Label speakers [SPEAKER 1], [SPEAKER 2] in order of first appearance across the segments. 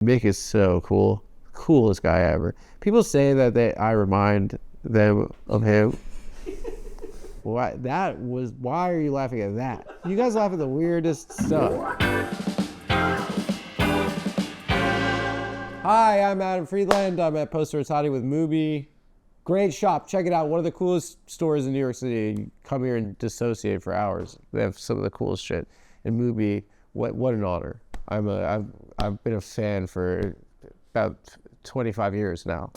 [SPEAKER 1] Mick is so cool. Coolest guy ever. People say that I remind them of him. Why are you laughing at that? You guys laugh at the weirdest stuff. Hi, I'm Adam Friedland. I'm at Posteritati with MUBI. Great shop. Check it out. One of the coolest stores in New York City. You come here and dissociate for hours. They have some of the coolest shit. And MUBI, what an honor. I've been a fan for about 25 years now.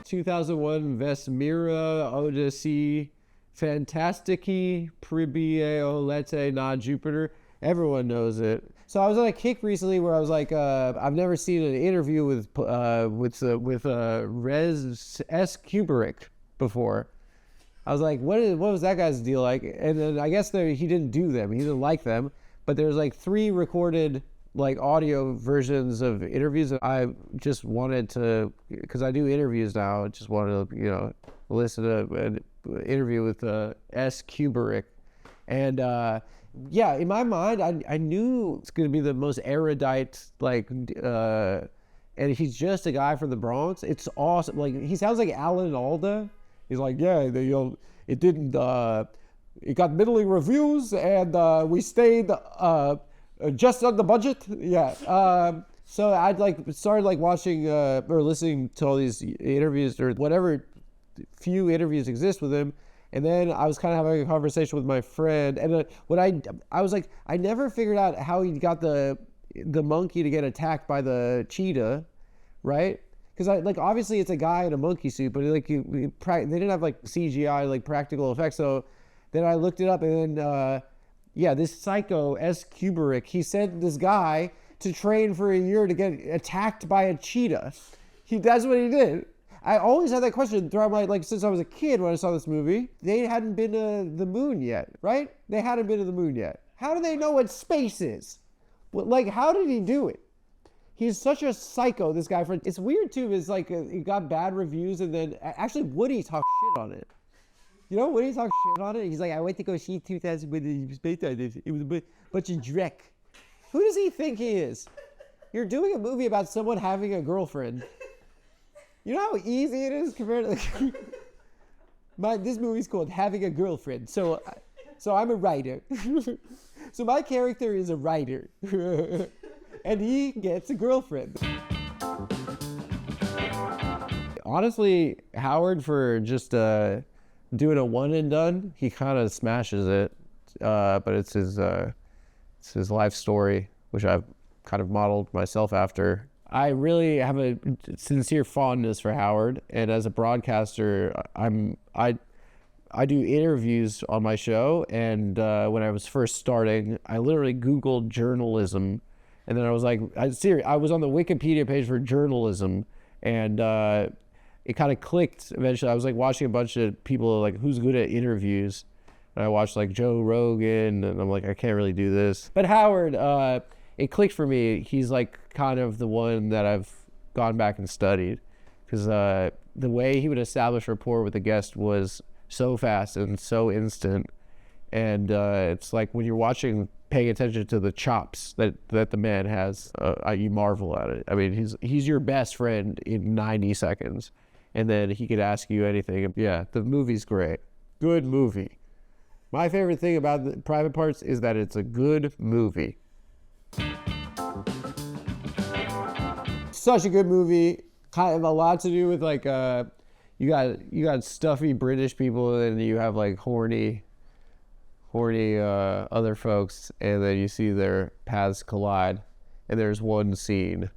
[SPEAKER 1] 2001 Vesmira Odyssey Fantastici Pribiolete Na Jupiter. Everyone knows it. So I was on a kick recently where I was like, I've never seen an interview with Rez S. Kubrick before. I was like, what was that guy's deal like? And then I guess he didn't do them. He didn't like them. But there's like 3 recorded like audio versions of interviews that I just wanted to, because I do interviews now, I just wanted to, listen to an interview with S. Kubrick. And yeah, in my mind, I knew it's going to be the most erudite, and he's just a guy from the Bronx. It's awesome. Like, he sounds like Alan Alda. He's like, yeah, it didn't, it got middling reviews, and we stayed just on the budget. Yeah. So I'd started watching or listening to all these interviews or whatever few interviews exist with him. And then I was kind of having a conversation with my friend, and I was like, I never figured out how he got the monkey to get attacked by the cheetah, right? Because obviously it's a guy in a monkey suit, but they didn't have CGI practical effects. So then I looked it up, and then this psycho S. Kubrick, he sent this guy to train for a year to get attacked by a cheetah. That's what he did. I always had that question throughout since I was a kid when I saw this movie. They hadn't been to the moon yet, right? They hadn't been to the moon yet. How do they know what space is? How did he do it? He's such a psycho, this guy. It's weird too, is he got bad reviews, and then actually Woody talked shit on it. Woody talked shit on it. He's like, I went to go see 2000 with the space on this. It was a bunch of dreck. Who does he think he is? You're doing a movie about someone having a girlfriend. You know how easy it is compared to this movie's called Having a Girlfriend. So I'm a writer. So my character is a writer. And he gets a girlfriend. Honestly, Howard, for just doing a one and done, he kind of smashes it. But it's his life story, which I've kind of modeled myself after. I really have a sincere fondness for Howard, and as a broadcaster, I do interviews on my show. And when I was first starting, I literally Googled journalism, and then I was like, I was on the Wikipedia page for journalism, and it kind of clicked eventually. I was watching a bunch of people who's good at interviews, and I watched Joe Rogan, and I'm like, I can't really do this. But Howard, it clicked for me. He's kind of the one that I've gone back and studied, because the way he would establish rapport with the guest was so fast and so instant. And it's when you're paying attention to the chops that the man has, you marvel at it. I mean, he's your best friend in 90 seconds, and then he could ask you anything. Yeah, the movie's great. Good movie. My favorite thing about the Private Parts is that it's a good movie. Such a good movie. Kind of a lot to do with you got stuffy British people, and you have horny other folks, and then you see their paths collide, and there's one scene.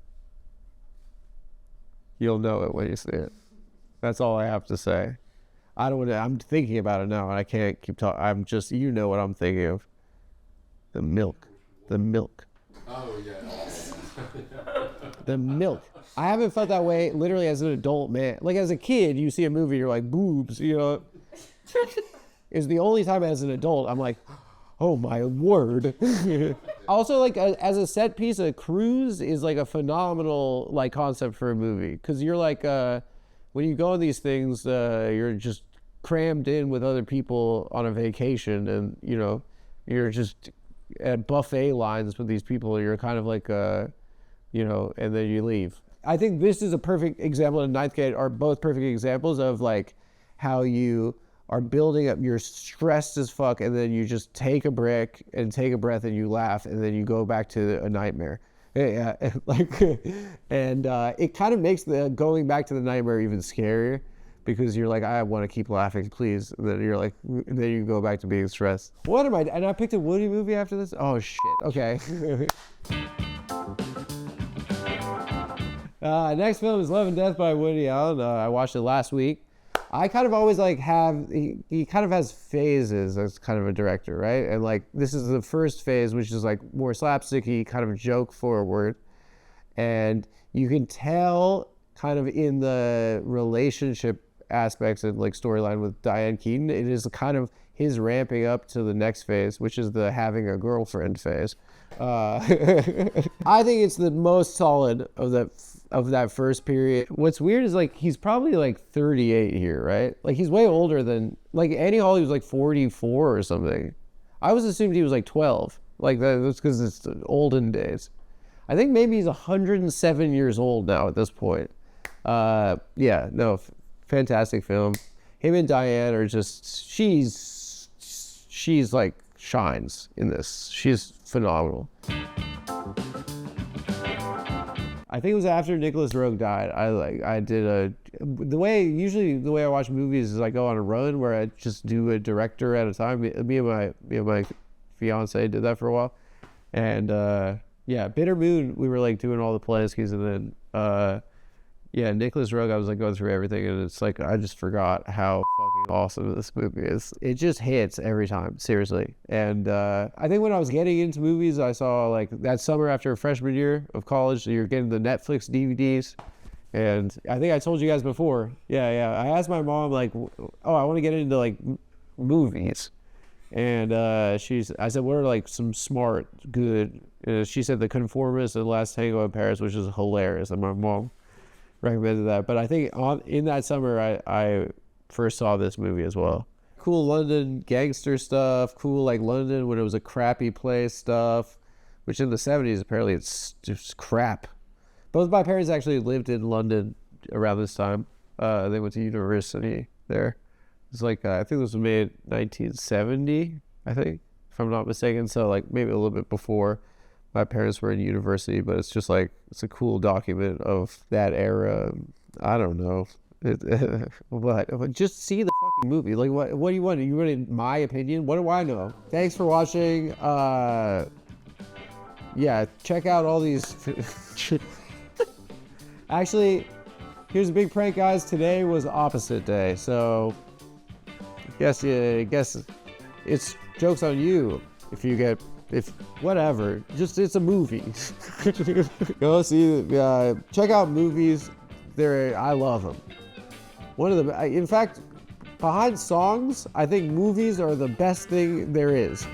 [SPEAKER 1] You'll know it when you see it. That's all I have to say. I'm thinking about it now, and I can't keep talking. I'm just, what I'm thinking of. The milk.
[SPEAKER 2] Oh, yeah.
[SPEAKER 1] The milk. I haven't felt that way literally as an adult man. As a kid, you see a movie, you're like, boobs, It's the only time as an adult I'm like, oh my word. Also, as a set piece, a cruise is a phenomenal concept for a movie. Because you're when you go on these things, you're just crammed in with other people on a vacation, and you're just at buffet lines with these people. You're kind of like, you know, and then you leave. I think this is a perfect example, and Ninth Gate are both perfect examples of like how you are building up, you're stressed as fuck, and then you just take a break and take a breath and you laugh, and then you go back to a nightmare. Yeah, like, and it kind of makes the going back to the nightmare even scarier, because you're like, I want to keep laughing, please. And then you're like, then you go back to being stressed. What am I? And I picked a Woody movie after this? Oh, shit. Okay. Next film is Love and Death by Woody Allen. I watched it last week. I kind of always like he kind of has phases as kind of a director, right? And like, this is the first phase, which is like more slapsticky, kind of joke forward. And you can tell kind of in the relationship aspects and like storyline with Diane Keaton, it is kind of his ramping up to the next phase, which is the having a girlfriend phase. I think it's the most solid of that first period. What's weird is like he's probably like 38 here, right? Like he's way older than like Annie Hall. He was like 44 or something. I was assumed he was like 12. Like that's because it's the olden days. I think maybe he's 107 years old now at this point. Yeah, no, fantastic film. Him and Diane are just, she's like shines in this. She's phenomenal. I think it was after Nicholas Roeg died. The way I watch movies is I go on a run where I just do a director at a time. Me and my fiance did that for a while. And yeah, Bitter Moon, we were like doing all the Polanskis, and then yeah, Nicholas Roeg, I was like going through everything, and it's like I just forgot how fucking awesome this movie is. It just hits every time, seriously. And I think when I was getting into movies, I saw like that summer after freshman year of college, you're getting the Netflix DVDs. And I think I told you guys before, yeah, I asked my mom like, oh, I want to get into like movies. And I said, what are like some smart, good, she said The Conformist and Last Tango in Paris, which is hilarious. And my mom recommended that. But I think in that summer, I first saw this movie as well. Cool London gangster stuff, cool like London when it was a crappy place stuff, which in the 70s, apparently it's just crap. Both my parents actually lived in London around this time. They went to university there. It's like, I think this was made 1970, I think, if I'm not mistaken. So like maybe a little bit before my parents were in university, but it's just like, it's a cool document of that era. I don't know. But just see the fucking movie. Like, what do you want? You want my opinion? What do I know? Thanks for watching. Yeah, check out all these. Actually, here's a big prank, guys. Today was opposite day, so I guess it's joke's on you if whatever. Just it's a movie. Go see. Check out movies. I love them. In fact, behind songs, I think movies are the best thing there is.